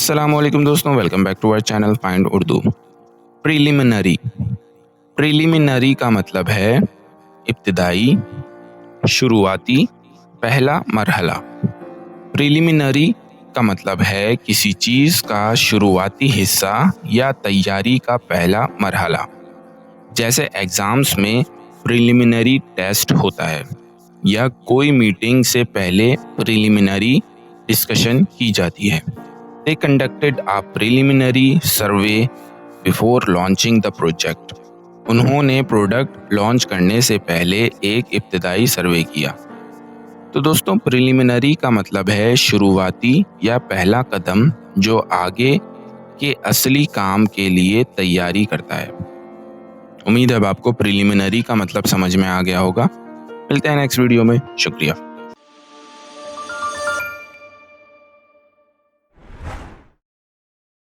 अस्सलामुअलैकुम दोस्तों, welcome back to our channel find Urdu. Preliminary. Preliminary का मतलब है इब्तिदाई, शुरुआती, पहला मरहला। प्रीलिमिनरी का मतलब है किसी चीज़ का शुरुआती हिस्सा या तैयारी का पहला मरहला। जैसे एग्ज़ाम्स में प्रीलिमिनरी टेस्ट होता है या कोई मीटिंग से पहले प्रीलिमिनरी डिस्कशन की जाती है। They conducted a preliminary survey before launching the project. उन्होंने प्रोडक्ट लॉन्च करने से पहले एक इब्तिदाई सर्वे किया। तो दोस्तों, प्रिलिमिनरी का मतलब है शुरुआती या पहला कदम जो आगे के असली काम के लिए तैयारी करता है। उम्मीद है अब आपको प्रिलिमिनरी का मतलब समझ में आ गया होगा। मिलते हैं नेक्स्ट वीडियो में। शुक्रिया।